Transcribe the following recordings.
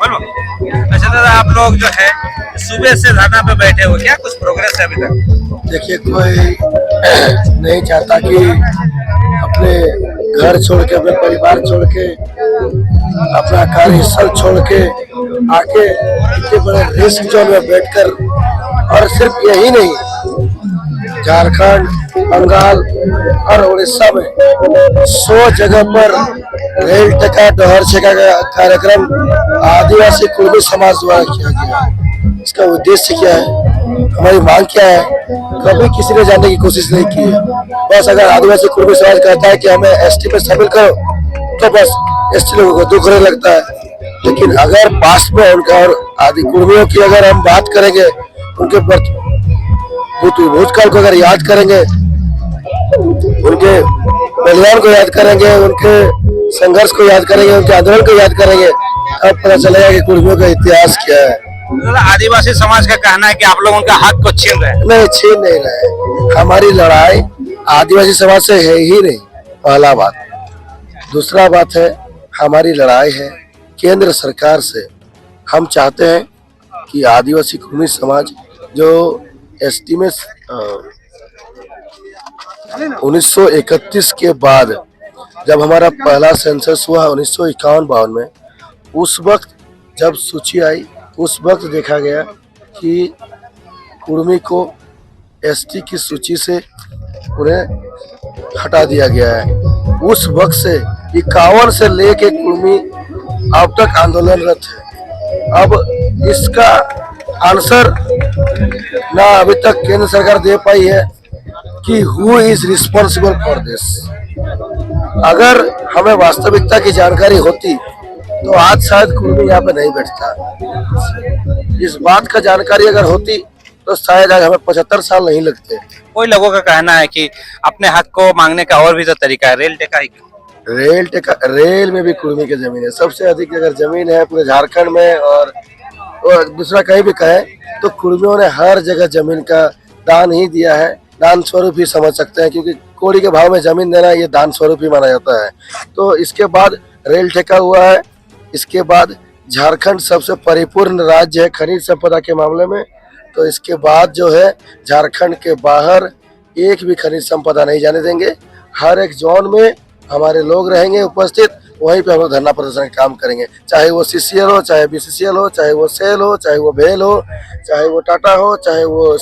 अच्छा दादा, आप लोग जो है सुबह से धरना पे बैठे हो, क्या कुछ प्रोग्रेस है अभी तक? देखिए, कोई नहीं चाहता कि अपने घर छोड़ के, अपने परिवार छोड़ के, अपना कार्यस्थल छोड़ के आके इतने बड़े रिस्क जोन में बैठकर, और सिर्फ यही नहीं, झारखंड, बंगाल और उड़ीसा में 100 जगह पर रेल टिका डोहर छेका का कार्यक्रम आदिवासी कुर्मी समाज द्वारा किया गया है। इसका उद्देश्य क्या है, हमारी मांग क्या है, कभी किसी ने जानने की कोशिश नहीं की है। बस अगर आदिवासी कुर्मी समाज कहता है कि हमें एसटी में शामिल करो, तो बस एसटी लोगों को दुख होने लगता है। लेकिन अगर पास में उनका और आदि कुर्मियों की अगर हम बात करेंगे, उनके भूतकाल को अगर याद करेंगे, उनके बलिदान को याद करेंगे, उनके संघर्ष को याद करेंगे, उनके आंदोलन को याद करेंगे, तब पता चलेगा कि कुर्मियों का इतिहास क्या है। आदिवासी समाज का कहना है कि आप लोग उनका हक को छीन रहे हैं। नहीं, छीन नहीं रहे। हमारी लड़ाई आदिवासी समाज से है ही नहीं, पहला बात। दूसरा बात है, हमारी लड़ाई है केंद्र सरकार से। हम चाहते हैं कि आदिवासी कुर्मी समाज जो एसटी में 1931 के बाद जब हमारा पहला सेंसस हुआ 1951-52 में, उस वक्त जब सूची आई, उस वक्त देखा गया कि कुर्मी को एसटी की सूची से उन्हें हटा दिया गया है। उस वक्त से 51 से लेके कुर्मी अब तक आंदोलनरत है। अब इसका आंसर ना अभी तक केंद्र सरकार दे पाई है कि who is responsible for this. अगर हमें वास्तविकता की जानकारी होती तो आज शायद कुर्मी यहाँ पे नहीं बैठता। इस बात का जानकारी अगर होती तो शायद आज हमें 75 साल नहीं लगते। कोई लोगों का कहना है कि अपने हक को मांगने का और भी तो तरीका है, रेल टेका ही क्यों? रेल में भी कुर्मी की जमीन है। सबसे अधिक अगर जमीन है पूरे झारखंड में, और दूसरा कहीं भी कहे तो कुर्मियों ने हर जगह जमीन का दान ही दिया है। दान स्वरूप ही समझ सकते हैं, क्योंकि कोड़ी के भाव में जमीन देना ये दान स्वरूप ही माना जाता है। तो इसके बाद रेल ठेका हुआ है। इसके बाद झारखंड सबसे परिपूर्ण राज्य है खनिज संपदा के मामले में। तो इसके बाद जो है, झारखंड के बाहर एक भी खनिज संपदा नहीं जाने देंगे। हर एक जोन में हमारे लोग रहेंगे उपस्थित, वहीं पे हम लोग धरना प्रदर्शन का काम करेंगे। चाहे वो सीसीएल हो, चाहे बीसीसीएल हो, चाहे वो सेल हो, चाहे वो भेल हो, चाहे वो टाटा हो, चाहे वो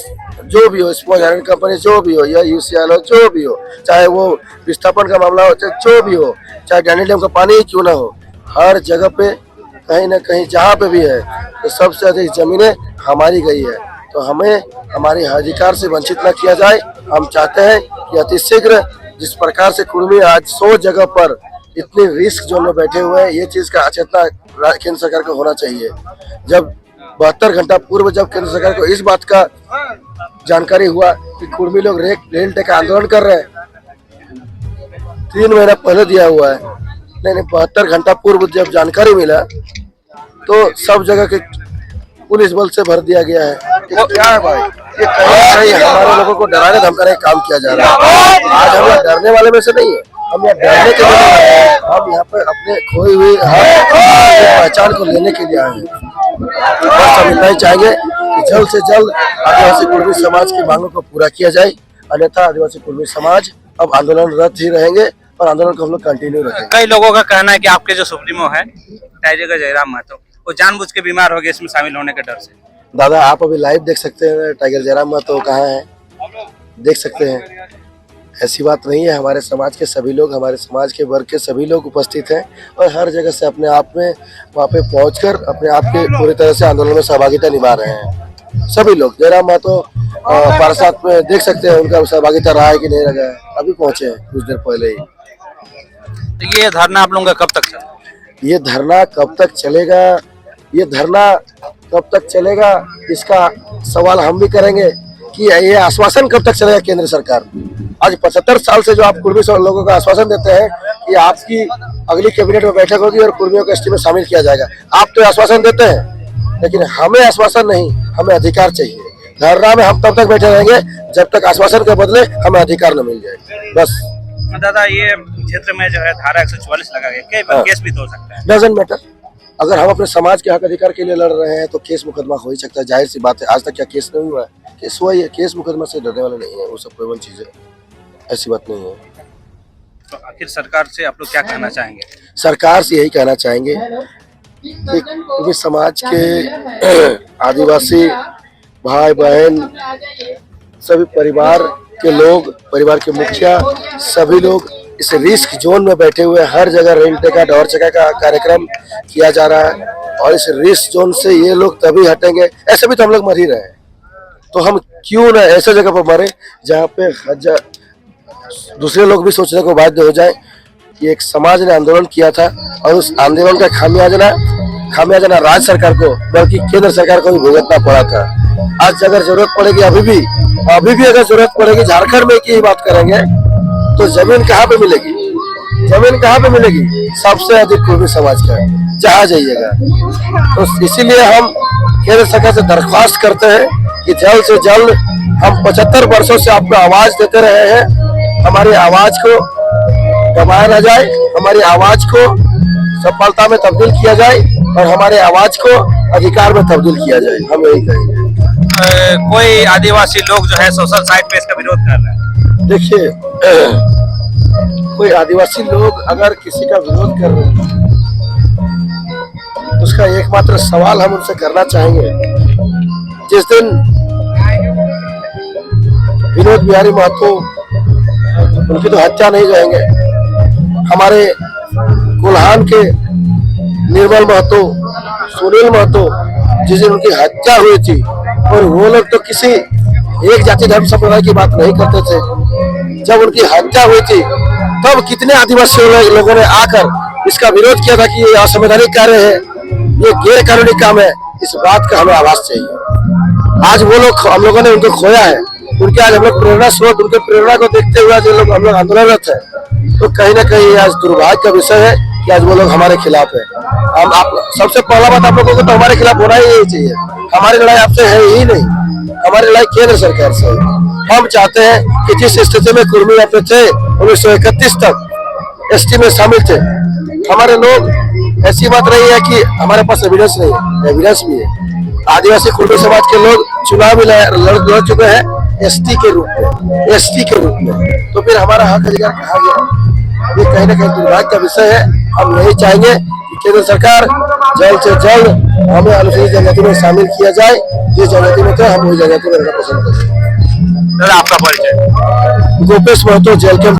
जो भी हो, स्मॉल आयरन कंपनी जो भी हो, या यूसीएल हो, जो भी हो, चाहे वो विस्थापन का मामला हो, चाहे जो भी हो, चाहे डैनी डैम का पानी ही क्यों ना हो, हर जगह पे कहीं ना कहीं जहाँ पे भी है, तो सबसे अधिक जमीनें हमारी गई है। तो हमें हमारे अधिकार से वंचित न किया जाए। हम चाहते हैं कि अतिशीघ्र जिस प्रकार से कुर्मी आज 100 जगह पर इतने रिस्क जोन में बैठे हुए हैं, ये चीज का अचेतना केंद्र सरकार को होना चाहिए। जब 72 घंटा पूर्व जब केंद्र सरकार को इस बात का जानकारी हुआ कि कुर्मी लोग रेल टेका आंदोलन कर रहे हैं, 3 महीना पहले दिया हुआ है, नहीं 72 घंटा पूर्व जब जानकारी मिला तो सब जगह के पुलिस बल से भर दिया गया है। ये क्या है भाई? ये कहीं हमारे लोगों को डराने धमकाने का काम किया जा रहा है। आज हम यहाँ डरने वाले में से नहीं है, हम यहाँ डरने के लिए नहीं आए। हम यहाँ पे अपने खोई हुई पहचान को लेने के लिए आए हैं। बस हम इतना ही चाहेंगे कि जल्द से जल्द आदिवासी कुर्मी समाज की मांगों को पूरा किया जाए, अन्यथा आदिवासी कुर्मी समाज अब आंदोलनरत ही रहेंगे और आंदोलन को हम लोग कंटिन्यू रखेंगे। कई लोगों का कहना है कि आपके जो सुप्रीमो है टाइगर जयराम महतो, वो जानबूझ के बीमार हो गए इसमें शामिल होने के डर से। दादा, आप अभी लाइव देख सकते हैं टाइगर जयराम महतो कहाँ है, देख सकते हैं। ऐसी बात नहीं है। हमारे समाज के सभी लोग, हमारे समाज के वर्ग के सभी लोग उपस्थित हैं और हर जगह से अपने आप में वहाँ पे पहुंचकर अपने आप के पूरी तरह से आंदोलन में सहभागिता निभा रहे हैं सभी लोग। जयराम महतो पारसात में देख सकते हैं उनका सहभागिता रहा है कि नहीं रहा है। अभी पहुंचे हैं कुछ देर पहले ही। तो ये धरना आप लोगों का कब तक चलेगा? ये धरना कब तक चलेगा, ये धरना कब तक चलेगा, इसका सवाल हम भी करेंगे कि ये आश्वासन कब तक चलेगा केंद्र सरकार। आज 75 साल से जो आप कुर्मी लोगों को आश्वासन देते हैं कि आपकी अगली कैबिनेट में बैठक होगी और कुर्मियों को एसटी में शामिल किया जाएगा, आप तो आश्वासन देते हैं, लेकिन हमें आश्वासन नहीं, हमें अधिकार चाहिए। धरना में हम तब तक बैठे रहेंगे जब तक आश्वासन के बदले हमें अधिकार न मिल जाए। बस दादा, ये क्षेत्र में जो है धारा 144 लगा गया, केस भी तो हो सकता है। डजंट मैटर, अगर हम अपने समाज के हक अधिकार के लिए लड़ रहे हैं तो केस मुकदमा हो ही सकता है, जाहिर सी बात है। आज तक क्या केस नहीं हुआ है? केस हुआ ही है। केस मुकदमा से डरने वाले नहीं है, वो सब केवल चीजें, ऐसी बात नहीं है। तो आखिर सरकार से आप लोग क्या कहना चाहेंगे? सरकार से यही कहना चाहेंगे कि पूरे समाज के आदिवासी भाई बहन, सभी परिवार के लोग, परिवार के मुखिया, सभी लोग इस रिस्क जोन में बैठे हुए, हर जगह रेल टिकट और जगह का कार्यक्रम किया जा रहा है और इस रिस्क जोन से ये लोग तभी हटेंगे। ऐसे भी तो हम लोग मर ही रहे हैं, तो हम क्यों ना ऐसे जगह पर मरे जहाँ पे दूसरे लोग भी सोचने को बाध्य हो जाए कि एक समाज ने आंदोलन किया था और उस आंदोलन का खामियाजा ना राज्य सरकार को बल्कि केंद्र सरकार को भी भुगतना पड़ा था। आज अगर जरूरत पड़ेगी, अभी भी अगर जरूरत पड़ेगी, झारखंड में की बात करेंगे तो जमीन कहाँ पे मिलेगी? जमीन कहाँ पे मिलेगी? सबसे अधिक कुर्मी समाज का, जहाँ जाइएगा। तो इसीलिए हम केंद्र सरकार से दरख्वास्त करते हैं कि जल्द से जल्द, हम 75 वर्षों से आपको आवाज देते रहे हैं, हमारी आवाज को दबाया न जाए, हमारी आवाज को सफलता में तब्दील किया जाए और हमारे आवाज को अधिकार में तब्दील किया जाए। हम यही कहेंगे। कोई आदिवासी लोग जो है सोशल साइट पे इसका विरोध कर रहे हैं। देखिए, कोई आदिवासी लोग अगर किसी का विरोध कर रहे हैं तो उसका एकमात्र सवाल हम उनसे करना चाहेंगे, जिस दिन विनोद बिहारी महतो, उनकी तो हत्या नहीं जाएंगे, हमारे कोल्हान के निर्मल महतो, सुनील महतो, जिस दिन उनकी हत्या हुई थी, और वो लोग तो किसी एक जाति धर्म संप्रदाय की बात नहीं करते थे। जब उनकी हत्या हुई थी तब कितने आदिवासी लोगों ने आकर इसका विरोध किया था कि ये असंवैधानिक कार्य है, ये गैर कानूनी काम है। इस बात का हमें आवाज चाहिए। आज वो लोग, हम लोगों ने उनको खोया है, उनके आज हम लोग प्रेरणा स्रोत, उनके प्रेरणा को देखते हुए जो लोग हम लोग आंदोलनरत है, तो कहीं ना कहीं आज दुर्भाग्य का विषय है कि आज वो लोग हमारे खिलाफ है। हम सबसे पहला बात, आप लोगों को तो हमारे खिलाफ होना ही चाहिए। हमारी लड़ाई आपसे है ही नहीं, हमारी लड़ाई केंद्र सरकार से है। हम चाहते हैं कि जिस स्थिति में कुर्मी अपने थे 1931 तक एसटी में शामिल थे, हमारे लोग, ऐसी बात नहीं है कि हमारे पास एविडेंस नहीं है, एविडेंस भी है। आदिवासी कुर्मी समाज के लोग चुनाव में लड़ चुके हैं एसटी के रूप में, तो फिर हमारा हक अधिकार कहाँ गया? ये कहीं ना कहीं दुर्भाग्य का विषय है। हम यही चाहेंगे कि केंद्र सरकार जल्द से जल्द हमें अनुसूचित जनजाति में शामिल किया जाए। जिस जनजाति में थे हम वही जनजाति में रहना पसंद करें। आपका परिचय? Gopesh Mahato, jail camp.